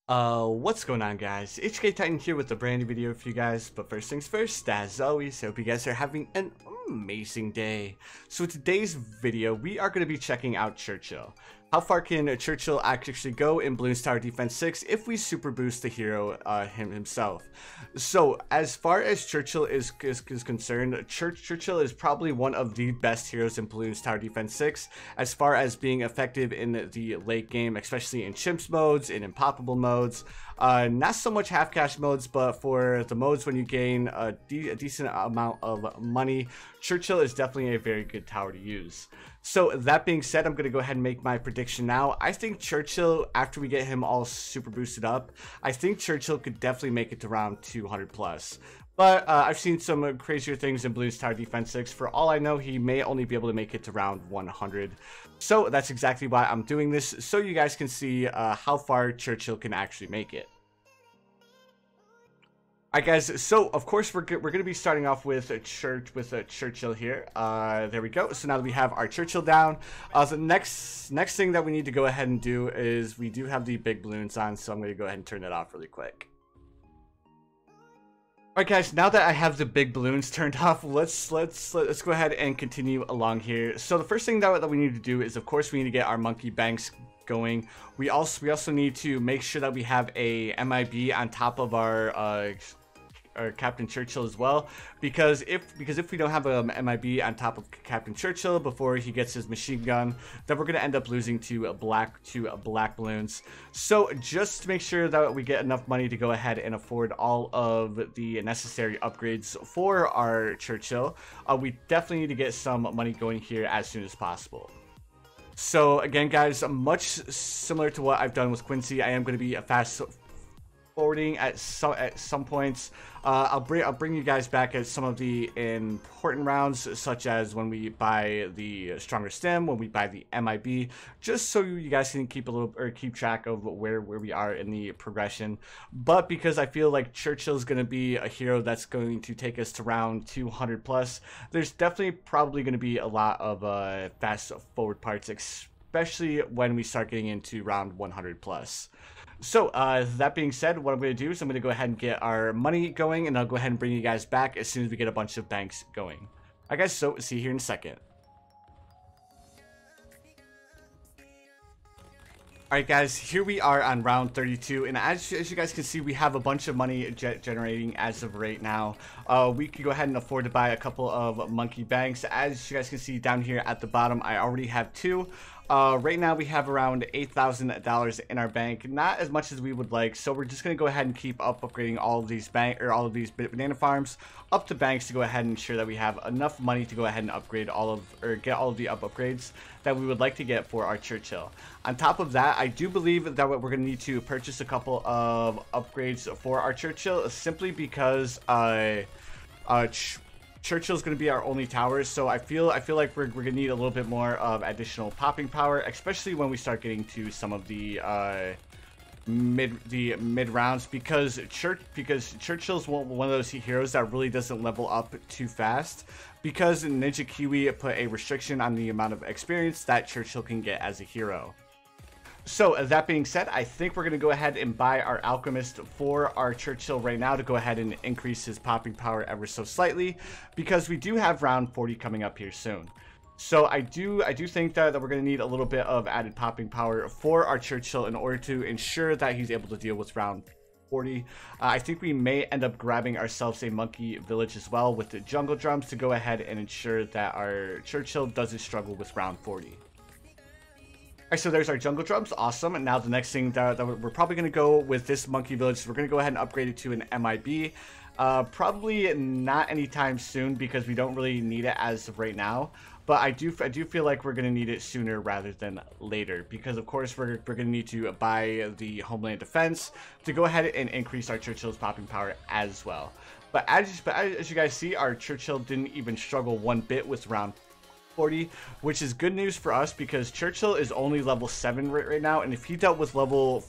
What's going on, guys? HK Titan here with a brand new video for you guys, but first things first, as always, I hope you guys are having an amazing day. So in today's video, we are going to be checking out Churchill. How far can Churchill actually go in Balloons Tower Defense 6 if we super boost the hero himself? So as far as Churchill is concerned, Churchill is probably one of the best heroes in Balloons Tower Defense 6 as far as being effective in the late game, especially in chimps modes, in impoppable modes. Not so much half cash modes, but for the modes when you gain a decent amount of money, Churchill is definitely a very good tower to use. So that being said, I'm going to go ahead and make my prediction now. I think Churchill, after we get him all super boosted up, I think Churchill could definitely make it to round 200 plus. But I've seen some crazier things in Balloons Tower Defense 6. For all I know, he may only be able to make it to round 100. So that's exactly why I'm doing this, so you guys can see how far Churchill can actually make it. Alright guys, so of course we're going to be starting off with a Churchill here. There we go. So now that we have our Churchill down, the next thing that we need to go ahead and do is we do have the big balloons on, so I'm going to go ahead and turn that off really quick. Alright guys, now that I have the big balloons turned off, let's go ahead and continue along here. So the first thing that we need to do is, of course, we need to get our monkey banks going. We also need to make sure that we have a MIB on top of our Captain Churchill as well, because if we don't have a MIB on top of Captain Churchill before he gets his machine gun, then we're going to end up losing to black balloons. So just to make sure that we get enough money to go ahead and afford all of the necessary upgrades for our Churchill, we definitely need to get some money going here as soon as possible. So again guys, much similar to what I've done with Quincy, I am going to be a fast forwarding at some points. I'll bring you guys back at some of the important rounds, such as when we buy the stronger stem, when we buy the MIB, just so you guys can keep track of where we are in the progression. But because I feel like Churchill is going to be a hero that's going to take us to round 200 plus, there's definitely probably going to be a lot of fast forward parts, especially when we start getting into round 100 plus. So that being said, what I'm going to do is I'm going to go ahead and get our money going, and I'll go ahead and bring you guys back as soon as we get a bunch of banks going. Alright guys, so see you here in a second. Alright guys, here we are on round 32, and as you guys can see, we have a bunch of money generating as of right now. We can go ahead and afford to buy a couple of monkey banks. As you guys can see down here at the bottom, I already have two. Right now we have around $8,000 in our bank, not as much as we would like, so we're just going to go ahead and keep upgrading all of these banana farms up to banks to go ahead and ensure that we have enough money to go ahead and upgrade get all of the upgrades that we would like to get for our Churchill. On top of that, I do believe that we're going to need to purchase a couple of upgrades for our Churchill, simply because Churchill is going to be our only tower, so I feel like we're going to need a little bit more of additional popping power, especially when we start getting to some of the mid rounds, because Churchill's one of those heroes that really doesn't level up too fast, because Ninja Kiwi put a restriction on the amount of experience that Churchill can get as a hero. So that being said, I think we're going to go ahead and buy our Alchemist for our Churchill right now to go ahead and increase his popping power ever so slightly, because we do have round 40 coming up here soon. So I do think that we're going to need a little bit of added popping power for our Churchill in order to ensure that he's able to deal with round 40. I think we may end up grabbing ourselves a monkey village as well with the jungle drums to go ahead and ensure that our Churchill doesn't struggle with round 40. Alright, so there's our jungle drums, awesome. And now the next thing that we're probably going to go with this monkey village, we're going to go ahead and upgrade it to an MIB. Probably not anytime soon, because we don't really need it as of right now. But I do feel like we're going to need it sooner rather than later, because of course we're going to need to buy the Homeland Defense to go ahead and increase our Churchill's popping power as well. But as you guys see, our Churchill didn't even struggle one bit with round 40, which is good news for us, because Churchill is only level 7 right now, and if he dealt with level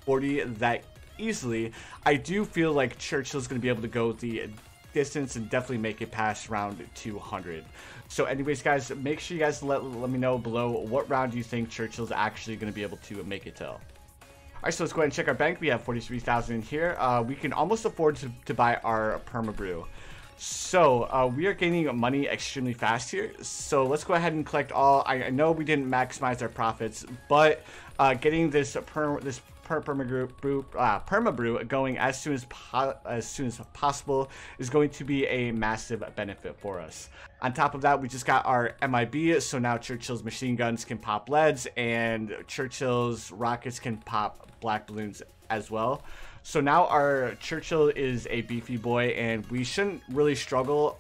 40 that easily, I do feel like Churchill's going to be able to go the distance and definitely make it past round 200. So anyways guys, make sure you guys let me know below what round you think Churchill's actually going to be able to make it till. Alright, so let's go ahead and check our bank. We have 43,000 in here. We can almost afford to buy our perma-brew. So, we are gaining money extremely fast here. So, let's go ahead and collect all. I know we didn't maximize our profits, but getting this perma-brew going as soon as possible is going to be a massive benefit for us. On top of that, we just got our MIB, so now Churchill's machine guns can pop leads and Churchill's rockets can pop black balloons as well. So now our Churchill is a beefy boy, and we shouldn't really struggle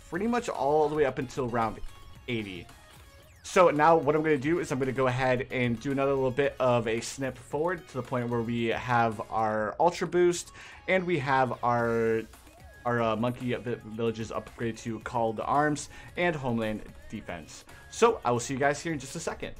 pretty much all the way up until round 80. So now what I'm going to do is I'm going to go ahead and do another little bit of a snip forward to the point where we have our Ultra Boost and we have our monkey villages upgraded to Call to Arms and Homeland Defense. So I will see you guys here in just a second.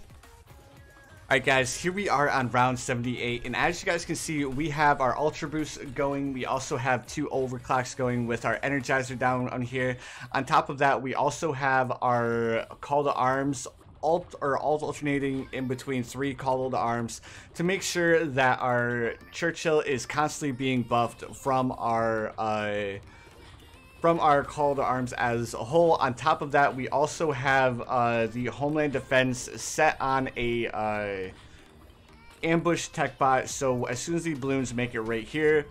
Alright guys, here we are on round 78, and as you guys can see, we have our Ultra Boost going. We also have 2 overclocks going with our Energizer down on here. On top of that, we also have our Call to Arms alternating in between 3 Call to Arms to make sure that our Churchill is constantly being buffed from our Call to Arms as a whole. On top of that, we also have the Homeland Defense set on a ambush tech bot, so as soon as the balloons make it right here,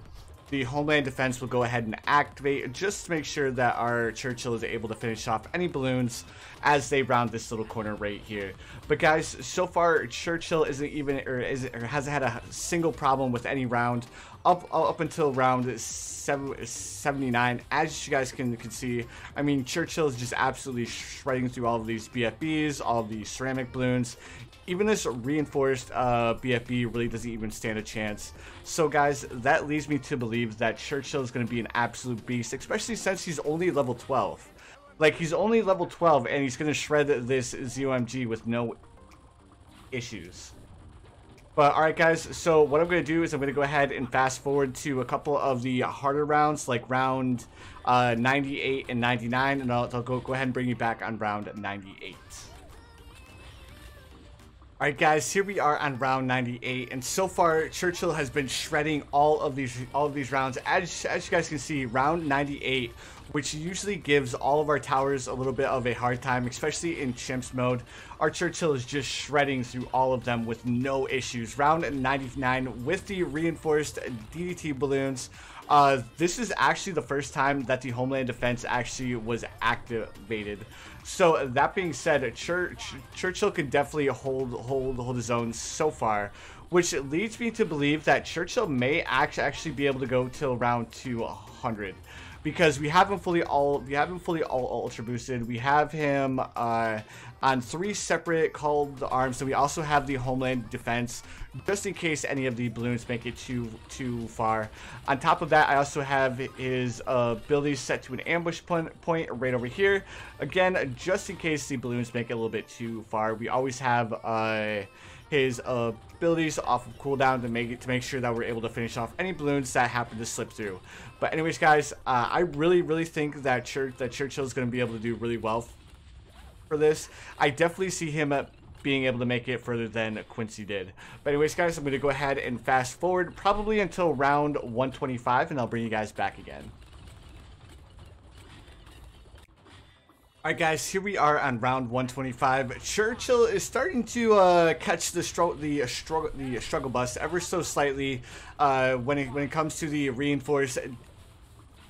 the Homeland Defense will go ahead and activate just to make sure that our Churchill is able to finish off any balloons as they round this little corner right here. But guys, so far Churchill hasn't had a single problem with any round up until round 79. As you guys can see, I mean, Churchill is just absolutely shredding through all of these BFBs, all of these ceramic balloons. Even this reinforced BFB really doesn't even stand a chance. So guys, that leads me to believe that Churchill is going to be an absolute beast, especially since he's only level 12. Like, he's only level 12 and he's going to shred this ZOMG with no issues. But alright guys, so what I'm going to do is I'm going to go ahead and fast forward to a couple of the harder rounds, like round 98 and 99, and I'll go ahead and bring you back on round 98. Alright guys, here we are on round 98, and so far Churchill has been shredding all of these rounds. As you guys can see, round 98, which usually gives all of our towers a little bit of a hard time, especially in chimps mode, our Churchill is just shredding through all of them with no issues. Round 99 with the Reinforced Ddt Balloons. This is actually the first time that the Homeland Defense actually was activated. So that being said, Churchill can definitely hold his own so far, which leads me to believe that Churchill may actually be able to go till round 200, because we have him fully ultra boosted. We have him on 3 separate Call to Arms, so we also have the Homeland Defense just in case any of the balloons make it too far. On top of that, I also have his abilities set to an ambush point right over here. Again, just in case the balloons make it a little bit too far, we always have his abilities off of cooldown to make sure that we're able to finish off any balloons that happen to slip through. But anyways, guys, I really think that Churchill is going to be able to do really well for this. I definitely see him being able to make it further than Quincy did. But anyways, guys, I'm going to go ahead and fast forward probably until round 125, and I'll bring you guys back again. Alright guys, here we are on round 125. Churchill is starting to catch the struggle bus ever so slightly when it comes to the Reinforced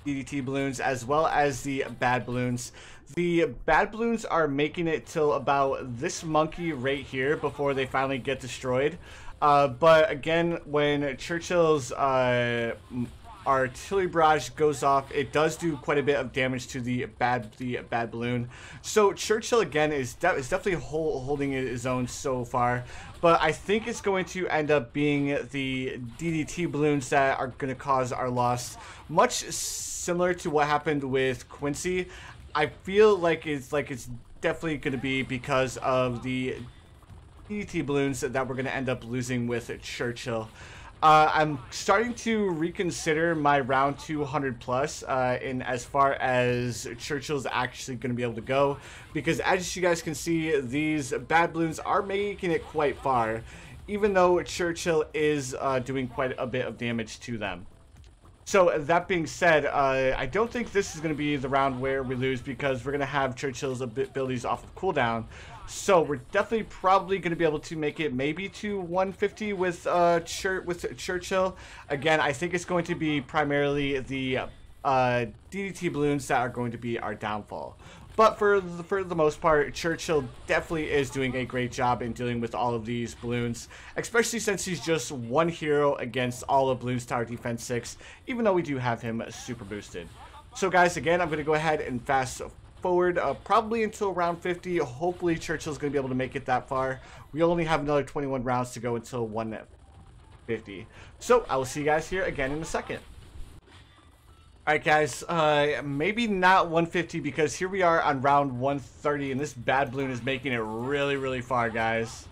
Ddt Balloons as well as the bad balloons. The bad balloons are making it till about this monkey right here before they finally get destroyed. But again, when Churchill's artillery barrage goes off, it does do quite a bit of damage to the bad balloon. So Churchill again is definitely holding his own so far, but I think it's going to end up being the DDT balloons that are going to cause our loss, much similar to what happened with Quincy. I feel like it's definitely going to be because of the DDT balloons that we're going to end up losing with Churchill. I'm starting to reconsider my round 200 plus in as far as Churchill's actually going to be able to go, because as you guys can see, these bad balloons are making it quite far. even though Churchill is doing quite a bit of damage to them. So that being said, I don't think this is going to be the round where we lose, because we're going to have Churchill's abilities off of cooldown. So we're definitely probably going to be able to make it maybe to 150 with Churchill. Again, I think it's going to be primarily the DDT balloons that are going to be our downfall. But for the most part, Churchill definitely is doing a great job in dealing with all of these balloons, especially since he's just one hero against all of Balloons Tower Defense 6, even though we do have him super boosted. So guys, again, I'm going to go ahead and fast forward probably until round 50. Hopefully Churchill's going to be able to make it that far. We only have another 21 rounds to go until 150. So I will see you guys here again in a second. Alright guys, maybe not 150, because here we are on round 130 and this bad balloon is making it really far, guys.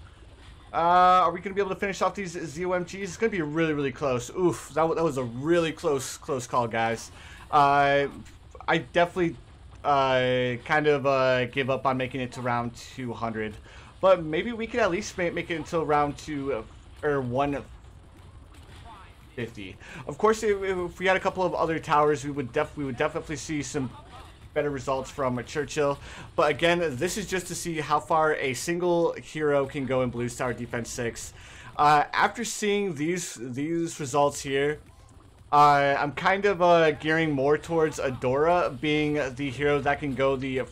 Are we going to be able to finish off these ZOMGs? It's going to be really close. Oof, that was a really close call, guys. I definitely kind of gave up on making it to round 200, but maybe we could at least make it until round 2 or 150. Of course, if we had a couple of other towers, we would definitely see some better results from Churchill. But again, this is just to see how far a single hero can go in Balloons Tower Defense 6. After seeing these results here, I'm kind of gearing more towards Adora being the hero that can go the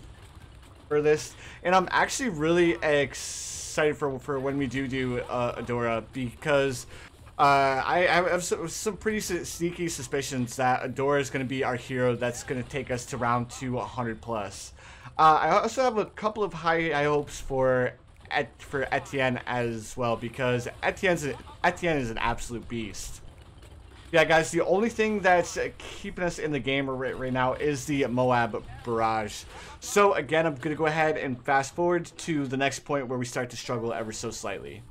furthest, and I'm actually really excited for when we do Adora, because I have some pretty sneaky suspicions that Adora is going to be our hero that's going to take us to round 200 plus. I also have a couple of high hopes for Etienne as well, because Etienne is an absolute beast. Yeah, guys, the only thing that's keeping us in the game right now is the Moab Barrage. So again, I'm going to go ahead and fast forward to the next point where we start to struggle ever so slightly.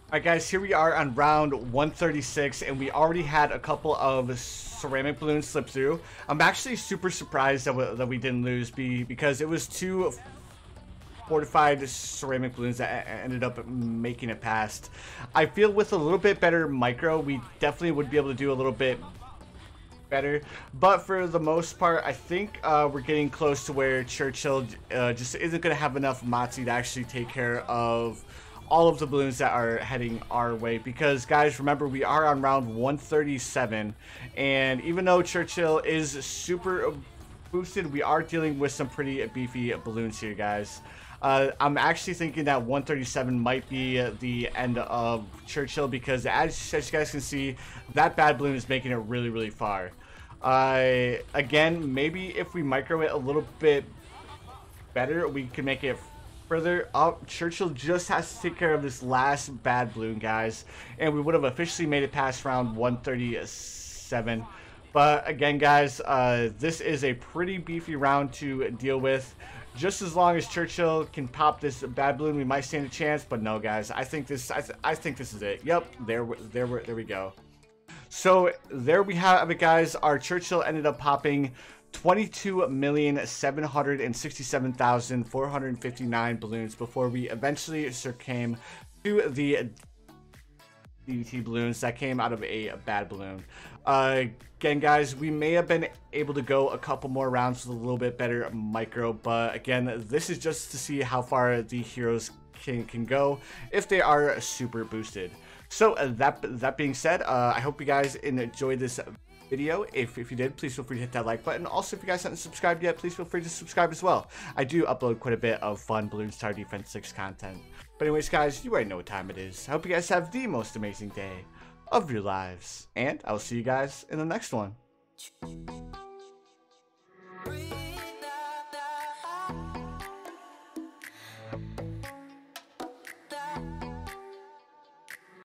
Alright guys, here we are on round 136, and we already had a couple of ceramic balloons slip through. I'm actually super surprised that we didn't lose, because it was 2 fortified ceramic balloons that ended up making it past. I feel with a little bit better micro, we definitely would be able to do a little bit better, but for the most part, I think we're getting close to where Churchill just isn't going to have enough Moxie to actually take care of all of the balloons that are heading our way. Because guys, remember, we are on round 137, and even though Churchill is super boosted, we are dealing with some pretty beefy balloons here, guys. I'm actually thinking that 137 might be the end of Churchill, because as you guys can see, that bad balloon is making it really far. Again, maybe if we micro it a little bit better, we can make it further up. Churchill just has to take care of this last bad balloon, guys, and we would have officially made it past round 137. But again, guys, this is a pretty beefy round to deal with. Just as long as Churchill can pop this bad balloon, we might stand a chance. But no, guys, I think this is it. Yep, there we go. So there we have it, guys. Our Churchill ended up popping 22,767,459 balloons before we eventually came to the DDT balloons that came out of a bad balloon. Again, guys, we may have been able to go a couple more rounds with a little bit better micro, but again, this is just to see how far the heroes can go if they are super boosted. So that being said, I hope you guys enjoyed this video. If you did, please feel free to hit that like button. Also, if you guys haven't subscribed yet, please feel free to subscribe as well. I do upload quite a bit of fun Balloons Tower Defense 6 content. But anyways, guys, you already know what time it is. I hope you guys have the most amazing day of your lives, and I will see you guys in the next one.